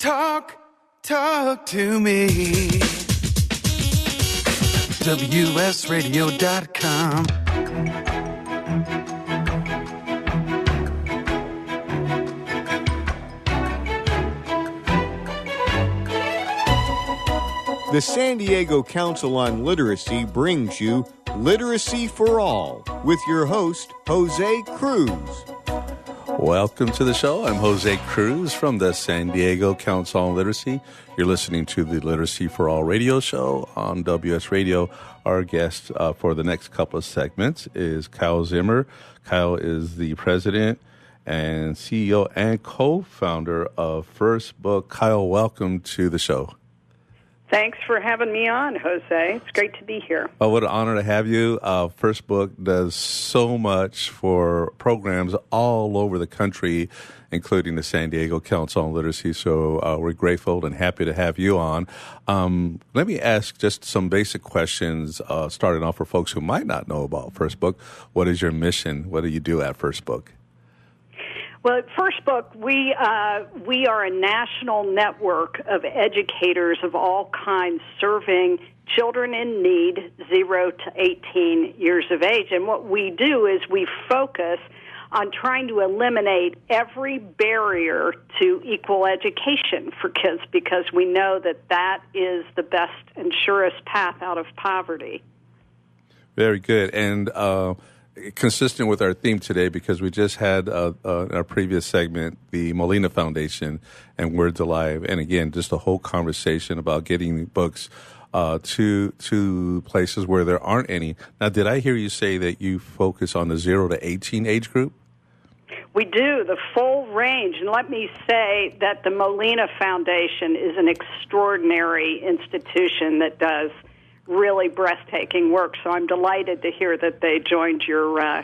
Talk to me. WSRadio.com. The San Diego Council on Literacy brings you Literacy for All with your host, Jose Cruz. Welcome to the show. I'm Jose Cruz from the San Diego Council on Literacy. You're listening to the Literacy for All radio show on WS Radio. Our guest for the next couple of segments is Kyle Zimmer. Kyle is the president and CEO and co-founder of First Book. Kyle, welcome to the show. Thanks for having me on, Jose. It's great to be here. Oh, what an honor to have you. First Book does so much for programs all over the country, including the San Diego Council on Literacy. So we're grateful and happy to have you on. Let me ask just some basic questions, starting off for folks who might not know about First Book. What is your mission? What do you do at First Book? Well, at First Book, we are a national network of educators of all kinds serving children in need, 0 to 18 years of age. And what we do is we focus on trying to eliminate every barrier to equal education for kids, because we know that that is the best and surest path out of poverty. Very good. And consistent with our theme today, because we just had our previous segment, the Molina Foundation and Words Alive, and again, just a whole conversation about getting books to places where there aren't any. Now, did I hear you say that you focus on the 0 to 18 age group? We do, the full range. And let me say that the Molina Foundation is an extraordinary institution that does really breathtaking work. So I'm delighted to hear that they joined your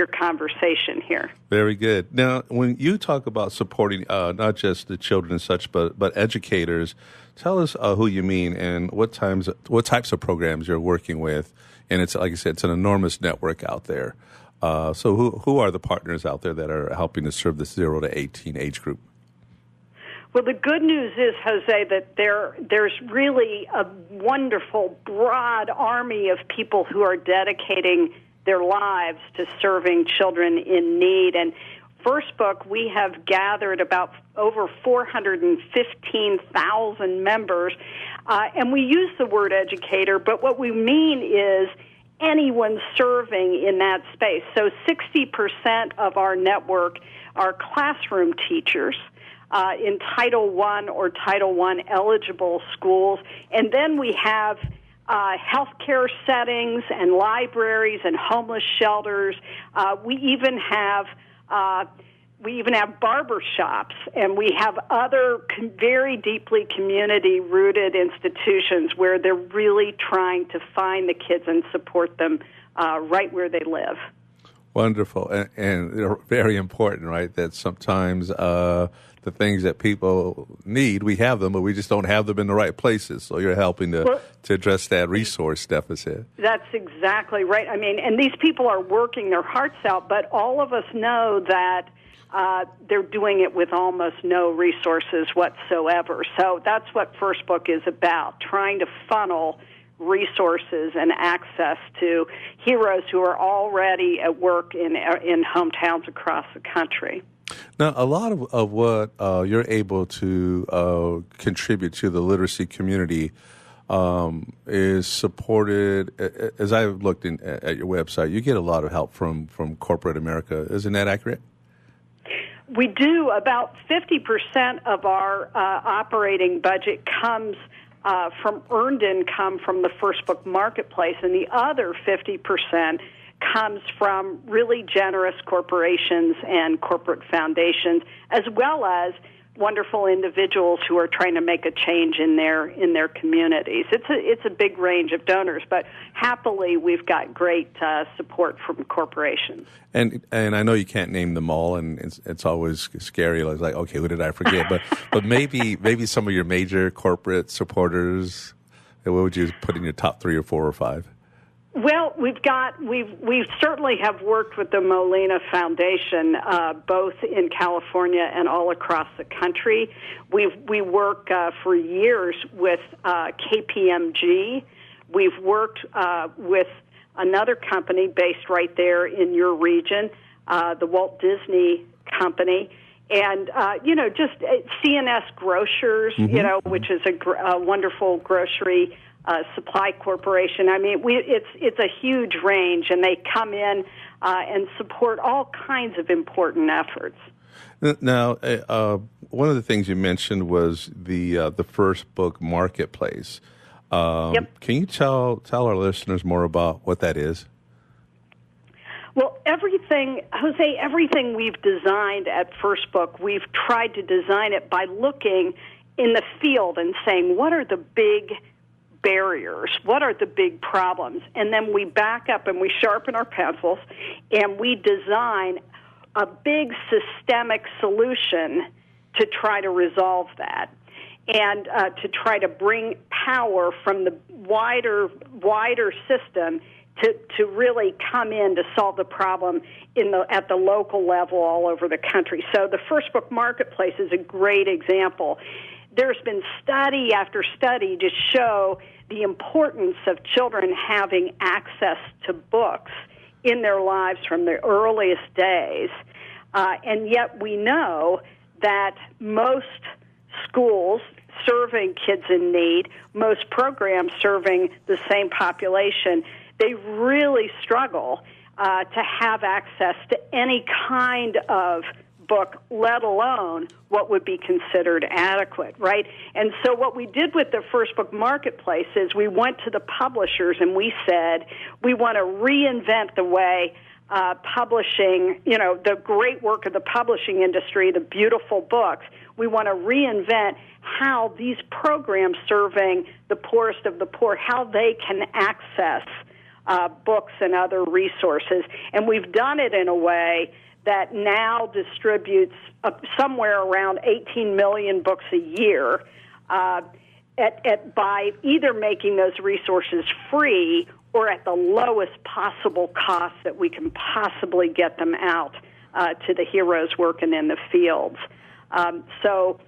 conversation here. Very good. Now, when you talk about supporting not just the children and such, but educators, tell us who you mean and what types of programs you're working with. And it's, like I said, it's an enormous network out there. So who are the partners out there that are helping to serve this 0 to 18 age group? Well, the good news is, Jose, that there's really a wonderful, broad army of people who are dedicating their lives to serving children in need. And First Book, we have gathered about over 415,000 members. And we use the word educator, but what we mean is anyone serving in that space. So 60% of our network are classroom teachers in Title I or Title I eligible schools. And then we have healthcare settings and libraries and homeless shelters. We even have barber shops, and we have other very deeply community-rooted institutions where they're really trying to find the kids and support them right where they live. Wonderful. And they're very important, right, that sometimes the things that people need, we have them, but we just don't have them in the right places. So you're helping to address that resource deficit. That's exactly right. I mean, and these people are working their hearts out, but all of us know that they're doing it with almost no resources whatsoever. So that's what First Book is about, trying to funnel resources and access to heroes who are already at work in hometowns across the country. Now, a lot of what you're able to contribute to the literacy community is supported. As I've looked at your website, you get a lot of help from corporate America. Isn't that accurate? We do. About 50% of our operating budget comes from earned income from the First Book Marketplace, and the other 50% comes from really generous corporations and corporate foundations, as well as wonderful individuals who are trying to make a change in their communities. It's a big range of donors, but happily we've got great support from corporations. And I know you can't name them all, and it's always scary. It's like, okay, who did I forget? but maybe some of your major corporate supporters. What would you put in your top 3 or 4 or 5? Well, we certainly have worked with the Molina Foundation, both in California and all across the country. We work for years with KPMG. We've worked with another company based right there in your region, the Walt Disney Company. And, just C&S Grocers, which is a wonderful grocery supply corporation. I mean, it's a huge range, and they come in and support all kinds of important efforts. Now, one of the things you mentioned was the first book marketplace. Yep. Can you tell our listeners more about what that is? Well, everything we've designed at First Book, we've tried to design it by looking in the field and saying, what are the big barriers? What are the big problems? And then we back up and we sharpen our pencils and we design a big systemic solution to try to resolve that and to try to bring power from the wider system to really come in to solve the problem at the local level all over the country. So the First Book Marketplace is a great example. There's been study after study to show the importance of children having access to books in their lives from the earliest days. And yet we know that most schools serving kids in need, most programs serving the same population, they really struggle to have access to any kind of book, let alone what would be considered adequate, right? And so what we did with the First Book Marketplace is we went to the publishers and we said, we want to reinvent the way publishing, the great work of the publishing industry, the beautiful books. We want to reinvent how these programs serving the poorest of the poor, how they can access books and other resources. And we've done it in a way that now distributes somewhere around 18 million books a year by either making those resources free or at the lowest possible cost that we can possibly get them out to the heroes working in the fields. So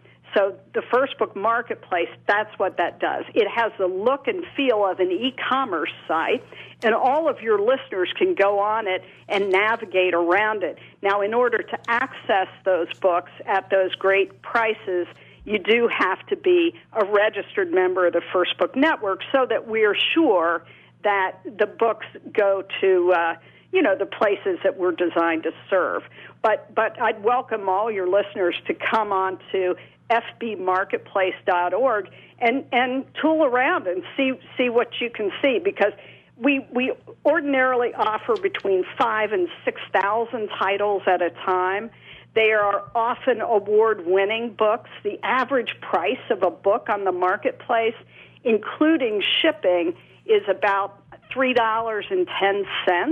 the First Book Marketplace, that's what that does. It has the look and feel of an e-commerce site, and all of your listeners can go on it and navigate around it. Now, in order to access those books at those great prices, you do have to be a registered member of the First Book Network so that we're sure that the books go to the places that we're designed to serve. But I'd welcome all your listeners to come on to fbmarketplace.org and tool around and see what you can see, because we ordinarily offer between 5,000 and 6,000 titles at a time. They are often award-winning books. The average price of a book on the marketplace, including shipping, is about $3.10.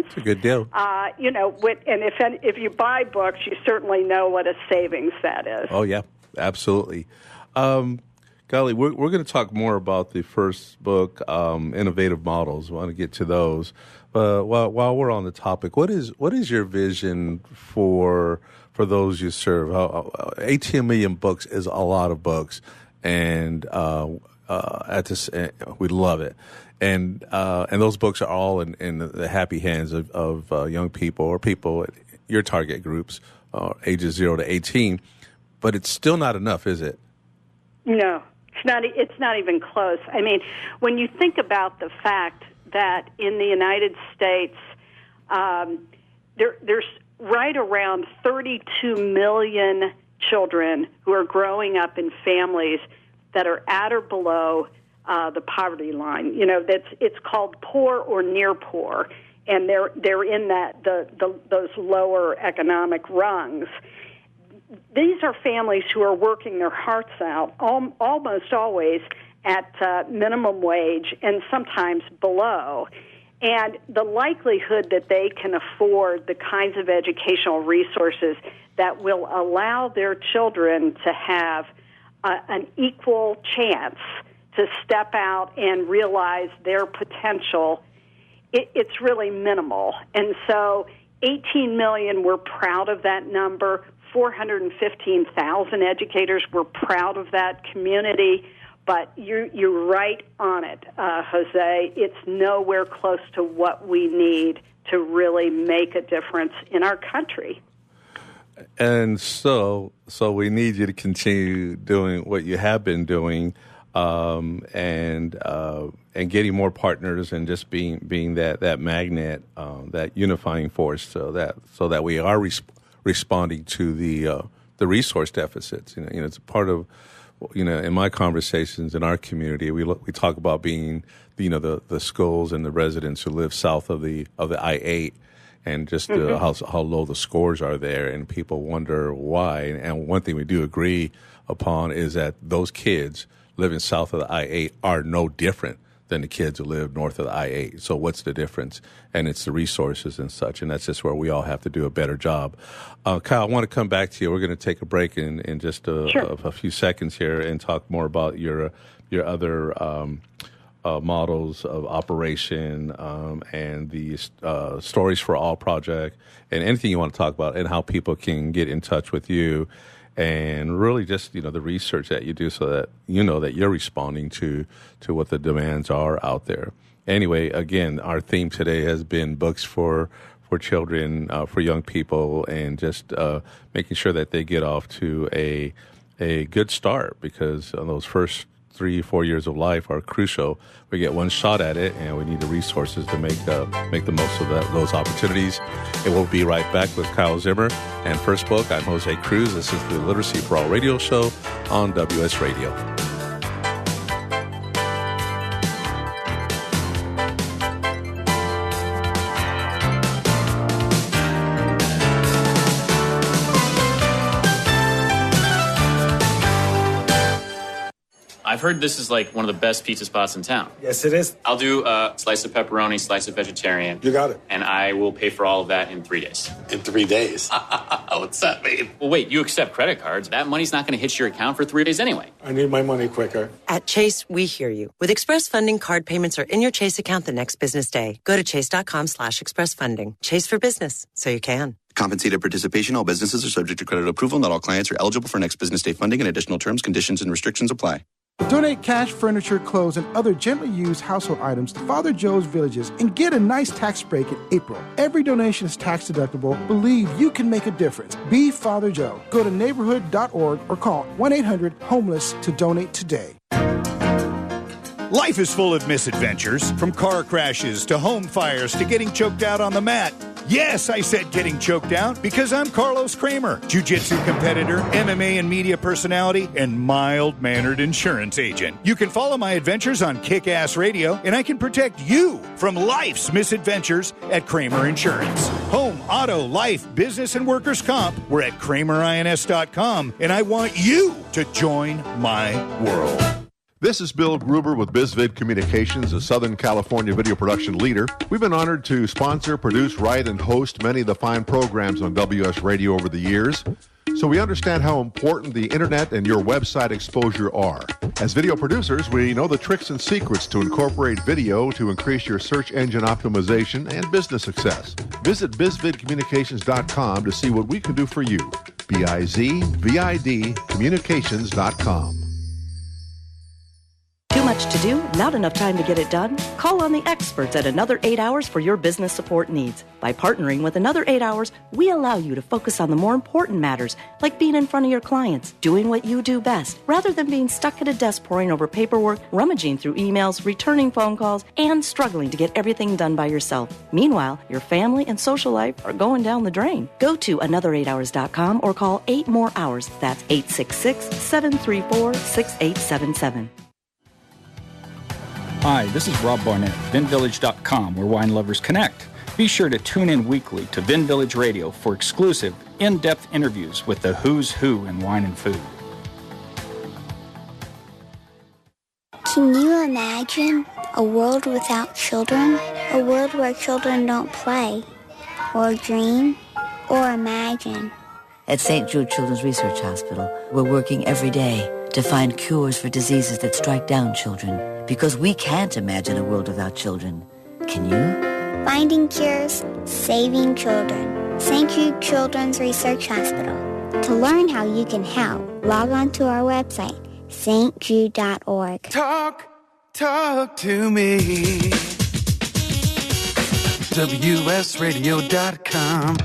It's a good deal. And if you buy books, you certainly know what a savings that is. Oh, yeah, absolutely. Golly, we're going to talk more about the First Book innovative models. We want to get to those. But while we're on the topic, what is your vision for those you serve? 18 million books is a lot of books, and we love it. And those books are all in the happy hands of young people or people at your target groups, ages 0 to 18. But it's still not enough, is it? No, it's not even close. I mean, when you think about the fact that in the United States, there's right around 32 million children who are growing up in families that are at or below the poverty line. It's called poor or near poor, and they're in those lower economic rungs. These are families who are working their hearts out, almost always at minimum wage and sometimes below. And the likelihood that they can afford the kinds of educational resources that will allow their children to have an equal chance to step out and realize their potential it's really minimal. And so 18 million, we're proud of that number. 415,000 educators, we're proud of that community. But you're right on it, Jose. It's nowhere close to what we need to really make a difference in our country. And so we need you to continue doing what you have been doing, and getting more partners, and just being that magnet, that unifying force, so that we are responding to the resource deficits. It's a part of, in my conversations in our community, we talk about being, the schools and the residents who live south of the I-8, and just how low the scores are there, and people wonder why. And one thing we do agree upon is that those kids living south of the I-8 are no different than the kids who live north of the I-8. So what's the difference? And it's the resources and such, and that's just where we all have to do a better job. Kyle, I want to come back to you. We're going to take a break in just a few seconds here and talk more about your other models of operation, and the Stories for All project, and anything you want to talk about, and how people can get in touch with you, and really just, the research that you do, so that that you're responding to what the demands are out there. Anyway, again, our theme today has been books for children, for young people, and just making sure that they get off to a good start, because on those first 3-4 years of life are crucial. We get one shot at it, and we need the resources to make the most of those opportunities. And we'll be right back with Kyle Zimmer and First Book. I'm Jose Cruz. This is the Literacy for All radio show on WS Radio. I've heard this is like one of the best pizza spots in town. Yes, it is. I'll do a slice of pepperoni, slice of vegetarian. You got it. And I will pay for all of that in 3 days. In 3 days? What's that mean? Well, wait, you accept credit cards. That money's not going to hit your account for 3 days anyway. I need my money quicker. At Chase, we hear you. With Express Funding, card payments are in your Chase account the next business day. Go to chase.com/expressfunding. Chase for business, so you can. Compensated participation. All businesses are subject to credit approval. Not all clients are eligible for next business day funding, and additional terms, conditions, and restrictions apply. Donate cash, furniture, clothes, and other gently used household items to Father Joe's Villages and get a nice tax break in April. Every donation is tax deductible. Believe you can make a difference. Be Father Joe. Go to neighborhood.org or call 1-800-HOMELESS to donate today. Life is full of misadventures, from car crashes to home fires to getting choked out on the mat. Yes, I said getting choked out, because I'm Carlos Kramer, jiu-jitsu competitor, MMA and media personality, and mild-mannered insurance agent. You can follow my adventures on Kick-Ass Radio, and I can protect you from life's misadventures at Kramer Insurance. Home, auto, life, business, and workers' comp. We're at KramerINS.com, and I want you to join my world. This is Bill Gruber with BizVid Communications, a Southern California video production leader. We've been honored to sponsor, produce, write, and host many of the fine programs on WS Radio over the years. So we understand how important the internet and your website exposure are. As video producers, we know the tricks and secrets to incorporate video to increase your search engine optimization and business success. Visit bizvidcommunications.com to see what we can do for you. BIZVID communications.com. Too much to do? Not enough time to get it done? Call on the experts at Another 8 Hours for your business support needs. By partnering with Another 8 Hours, we allow you to focus on the more important matters, like being in front of your clients, doing what you do best, rather than being stuck at a desk poring over paperwork, rummaging through emails, returning phone calls, and struggling to get everything done by yourself. Meanwhile, your family and social life are going down the drain. Go to another8hours.com or call 8 More Hours. That's 866-734-6877. Hi, this is Rob Barnett, VinVillage.com, where wine lovers connect. Be sure to tune in weekly to Vin Village Radio for exclusive, in-depth interviews with the who's who in wine and food. Can you imagine a world without children? A world where children don't play, or dream, or imagine? At St. Jude Children's Research Hospital, we're working every day to find cures for diseases that strike down children. Because we can't imagine a world without children. Can you? Finding cures, saving children. St. Jude Children's Research Hospital. To learn how you can help, log on to our website, stjude.org. Talk to me. WSRadio.com.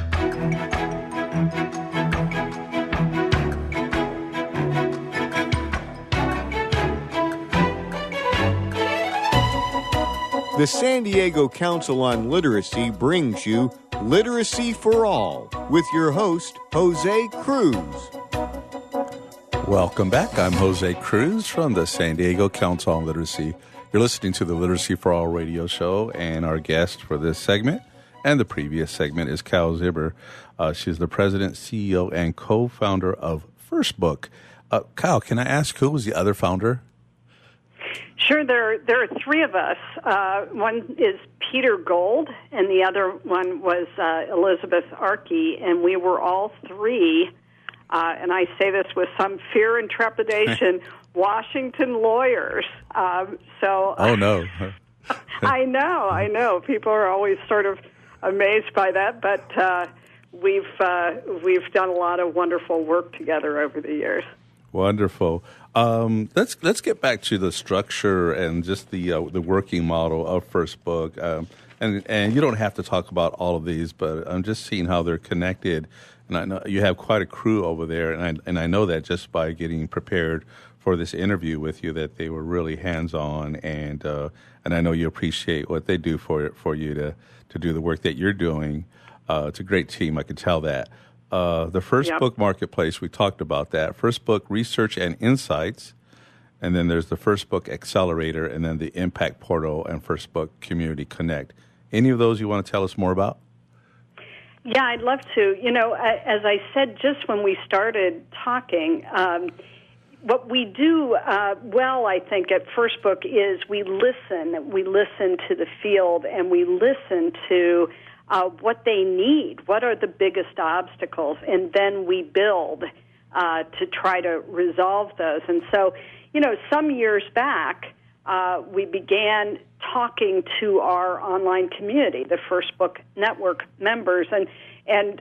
The San Diego Council on Literacy brings you Literacy for All with your host, Jose Cruz. Welcome back. I'm Jose Cruz from the San Diego Council on Literacy. You're listening to the Literacy for All radio show, and our guest for this segment and the previous segment is Cal Zimmer. She's the president, CEO, and co-founder of First Book. Cal, can I ask who was the other founder? Sure, there are three of us. One is Peter Gold, and the other one was Elizabeth Arkey, and we were all three, and I say this with some fear and trepidation, Washington lawyers. Oh, no. I know. People are always sort of amazed by that, but we've done a lot of wonderful work together over the years. Wonderful. Let's get back to the structure and just the working model of First Book. And you don't have to talk about all of these, but I'm just seeing how they're connected. And I know you have quite a crew over there, and I know that just by getting prepared for this interview with you, that they were really hands-on, and I know you appreciate what they do for you to do the work that you're doing. It's a great team, I can tell that. The First Book Marketplace, we talked about that. First Book Research and Insights, and then there's the First Book Accelerator, and then the Impact Portal and First Book Community Connect. Any of those you want to tell us more about? Yeah, I'd love to. You know, as I said just when we started talking, what we do well, I think, at First Book is we listen. We listen to the field, and we listen to what they need, what are the biggest obstacles, and then we build to try to resolve those. And so, you know, some years back, we began talking to our online community, the First Book Network members, and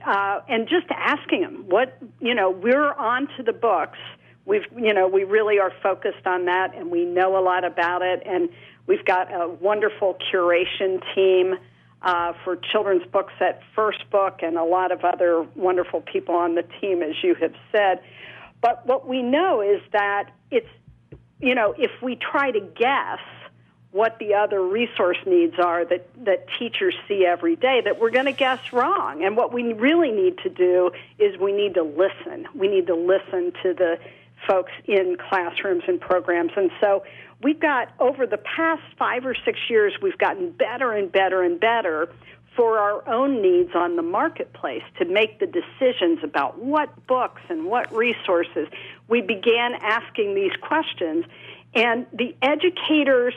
just asking them what, you know, we're on to the books. We really are focused on that, and we know a lot about it, and we've got a wonderful curation team for children's books at First Book, and a lot of other wonderful people on the team, as you have said. But what we know is that it's, you know, if we try to guess what the other resource needs are that teachers see every day, that we're going to guess wrong. And what we really need to do is we need to listen. We need to listen to the folks in classrooms and programs. And so we've got, over the past 5 or 6 years, we've gotten better and better and better for our own needs on the marketplace to make the decisions about what books and what resources. We began asking these questions, and the educators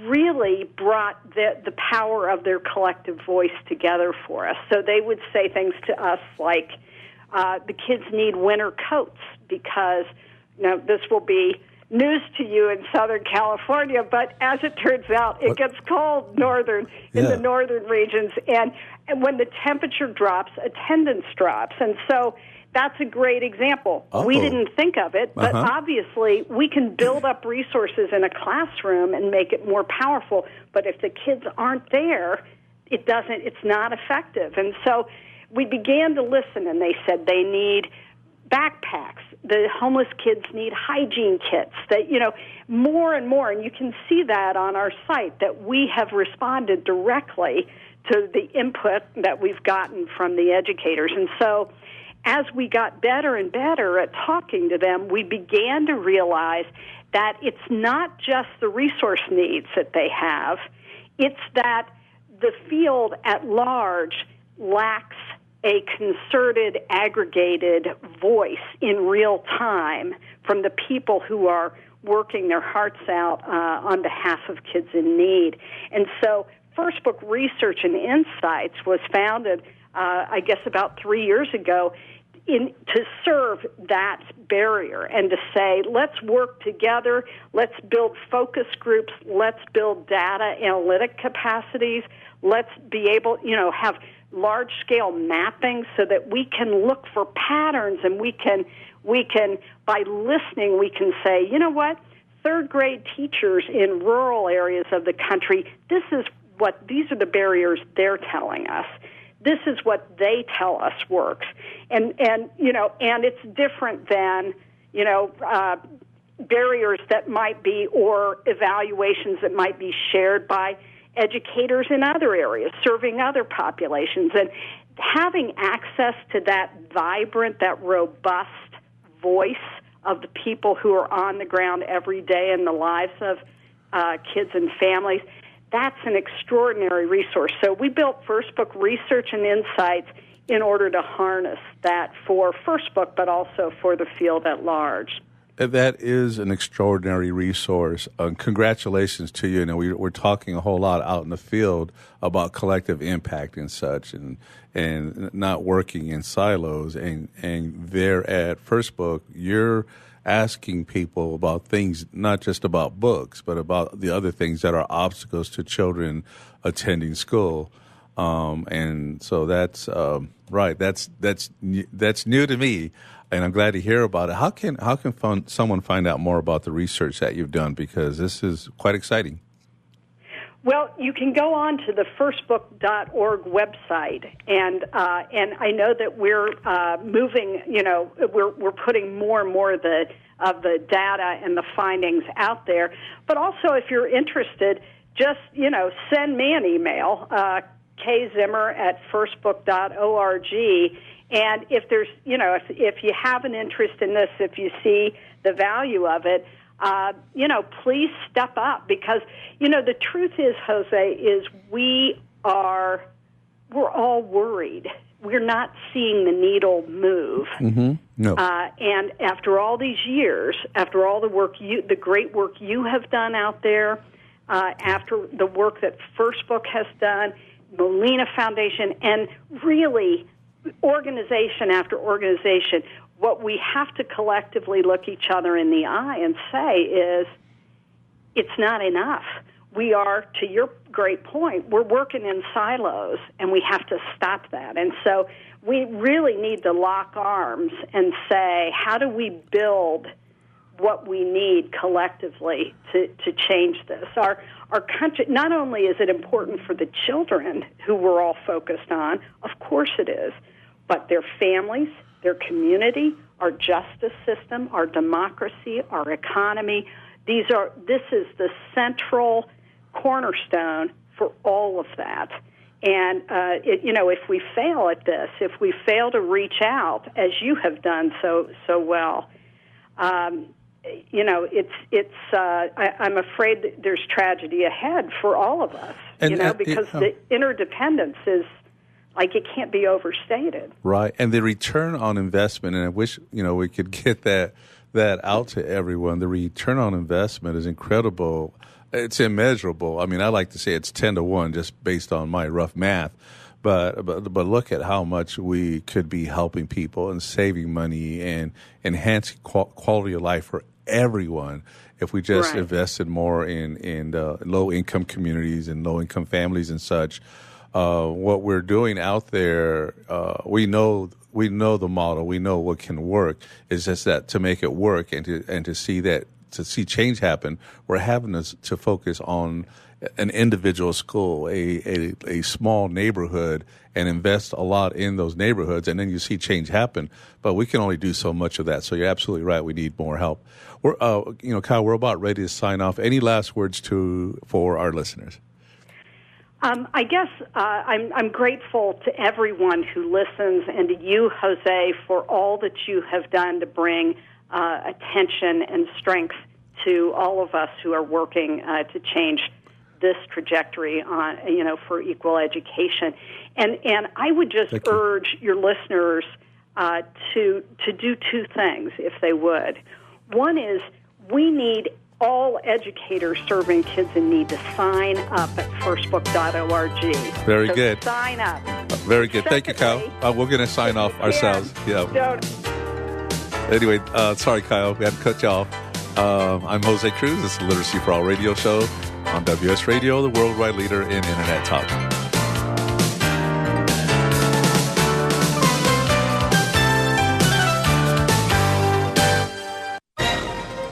really brought the power of their collective voice together for us. So they would say things to us like, the kids need winter coats because, you know, this will be news to you in Southern California, but as it turns out, it gets cold in the northern regions, and when the temperature drops, attendance drops, and so that's a great example. We didn't think of it, but obviously we can build up resources in a classroom and make it more powerful, but if the kids aren't there, it's not effective. And so we began to listen, and they said they need backpacks. The homeless kids need hygiene kits. That, you know, more and more, and you can see that on our site, that we have responded directly to the input that we've gotten from the educators. And so as we got better and better at talking to them, we began to realize that it's not just the resource needs that they have, it's that the field at large lacks a concerted, aggregated voice in real time from the people who are working their hearts out on behalf of kids in need. And so First Book Research and Insights was founded, I guess, about 3 years ago to serve that barrier and to say, let's work together, let's build focus groups, let's build data analytic capacities, let's be able, have large-scale mapping so that we can look for patterns, and we can, by listening, we can say, you know what, third-grade teachers in rural areas of the country, these are the barriers they're telling us. This is what they tell us works, and it's different than barriers that might be, or evaluations that might be shared by educators in other areas, serving other populations, and having access to that vibrant, that robust voice of the people who are on the ground every day in the lives of kids and families. That's an extraordinary resource. So we built First Book Research and Insights in order to harness that for First Book, but also for the field at large. That is an extraordinary resource. Congratulations to you. We're talking a whole lot out in the field about collective impact and such, and not working in silos. And there at First Book, you're asking people about things, not just about books, but about the other things that are obstacles to children attending school. And so that's right. That's new to me, and I'm glad to hear about it. How can someone find out more about the research that you've done? Because this is quite exciting. Well, you can go on to the firstbook.org website, and I know that we're moving. We're putting more and more of the data and the findings out there. But also, if you're interested, just send me an email, kzimmer@firstbook.org. And if there's if you have an interest in this, if you see the value of it, please step up, because, the truth is, Jose, is we're all worried. We're not seeing the needle move. Mm-hmm. No. And after all these years, after all the great work you have done out there, after the work that First Book has done, Molina Foundation, and really organization after organization, what we have to collectively look each other in the eye and say is, it's not enough. We are, to your great point, we're working in silos, and we have to stop that. And so we really need to lock arms and say, how do we build what we need collectively to change this? Our country, not only is it important for the children who we're all focused on, of course it is, but their families, their community, our justice system, our democracy, our economy. This is the central cornerstone for all of that. And if we fail at this, if we fail to reach out, as you have done so well, I'm afraid that there's tragedy ahead for all of us. Because the interdependence is, like, it can't be overstated. Right, and the return on investment, and I wish we could get that out to everyone. The return on investment is incredible. It's immeasurable. I mean, I like to say it's 10-1, just based on my rough math. But look at how much we could be helping people and saving money and enhancing quality of life for everyone if we just invested more in low-income communities and low-income families and such. What we're doing out there, we know the model, we know what can work. It's just that to make it work and to see change happen, we're having to focus on an individual school, a small neighborhood, and invest a lot in those neighborhoods, and then you see change happen. But we can only do so much of that. So you're absolutely right. We need more help. We're, Kyle, we're about ready to sign off. Any last words for our listeners? I guess I'm grateful to everyone who listens, and to you, Jose, for all that you have done to bring attention and strength to all of us who are working to change this trajectory on, for equal education. And I would just urge your listeners to do two things, if they would. One is, we need all educators serving kids in need to sign up at firstbook.org. Very good. Sign up. Very good. Thank you, Kyle. We're going to sign off ourselves. Yeah. Anyway, sorry, Kyle. We had to cut you off. I'm Jose Cruz. This is the Literacy for All radio show on WS Radio, the worldwide leader in Internet talk.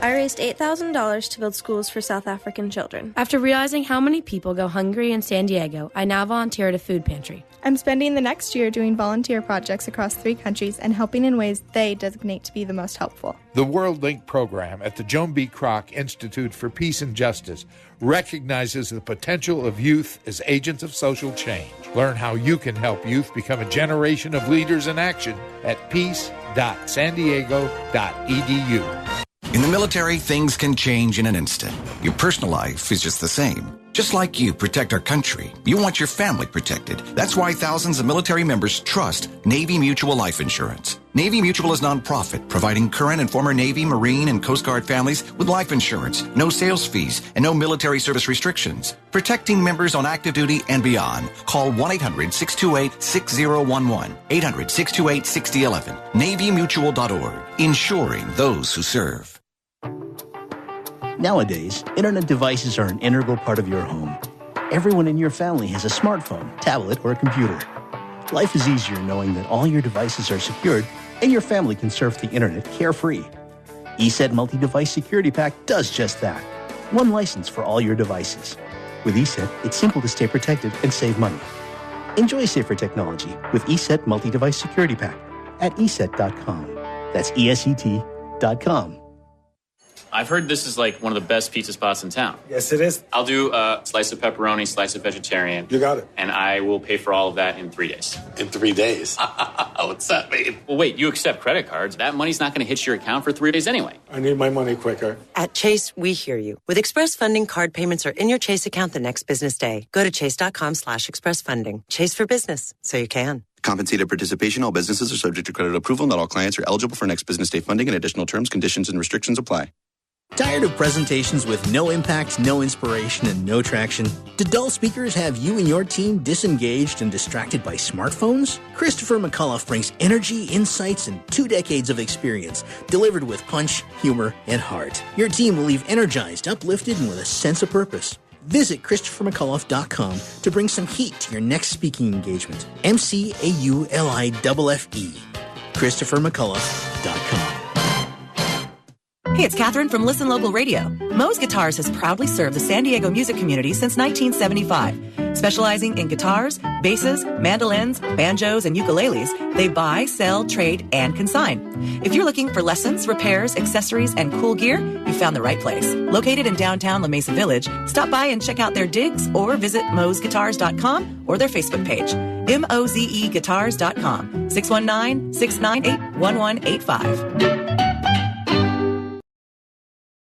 I raised $8,000 to build schools for South African children. After realizing how many people go hungry in San Diego, I now volunteer at a food pantry. I'm spending the next year doing volunteer projects across 3 countries and helping in ways they designate to be the most helpful. The World Link program at the Joan B. Kroc Institute for Peace and Justice recognizes the potential of youth as agents of social change. Learn how you can help youth become a generation of leaders in action at peace.sandiego.edu. In the military, things can change in an instant. Your personal life is just the same. Just like you protect our country, you want your family protected. That's why thousands of military members trust Navy Mutual Life Insurance. Navy Mutual is nonprofit, providing current and former Navy, Marine, and Coast Guard families with life insurance, no sales fees, and no military service restrictions. Protecting members on active duty and beyond. Call 1-800-628-6011. 800-628-6011. NavyMutual.org. Insuring those who serve. Nowadays, internet devices are an integral part of your home. Everyone in your family has a smartphone, tablet, or a computer. Life is easier knowing that all your devices are secured and your family can surf the internet carefree. ESET Multi-Device Security Pack does just that. One license for all your devices. With ESET, it's simple to stay protected and save money. Enjoy safer technology with ESET Multi-Device Security Pack at ESET.com. That's ESET.com. I've heard this is like one of the best pizza spots in town. Yes, it is. I'll do a slice of pepperoni, slice of vegetarian. You got it. And I will pay for all of that in 3 days. In 3 days? What's that mean? Well, wait, you accept credit cards. That money's not going to hit your account for 3 days anyway. I need my money quicker. At Chase, we hear you. With Express Funding, card payments are in your Chase account the next business day. Go to chase.com/expressfunding. Chase for business, so you can. Compensated participation. All businesses are subject to credit approval. Not all clients are eligible for next business day funding, and additional terms, conditions, and restrictions apply. Tired of presentations with no impact, no inspiration, and no traction? Do dull speakers have you and your team disengaged and distracted by smartphones? Christopher McAuliffe brings energy, insights, and 2 decades of experience, delivered with punch, humor, and heart. Your team will leave energized, uplifted, and with a sense of purpose. Visit ChristopherMcAuliffe.com to bring some heat to your next speaking engagement. McAuliffe. ChristopherMcAuliffe.com. Hey, it's Catherine from Listen Local Radio. Moe's Guitars has proudly served the San Diego music community since 1975. Specializing in guitars, basses, mandolins, banjos, and ukuleles, they buy, sell, trade, and consign. If you're looking for lessons, repairs, accessories, and cool gear, you found the right place. Located in downtown La Mesa Village, stop by and check out their digs or visit moesguitars.com or their Facebook page. MOZEguitars.com, 619-698-1185.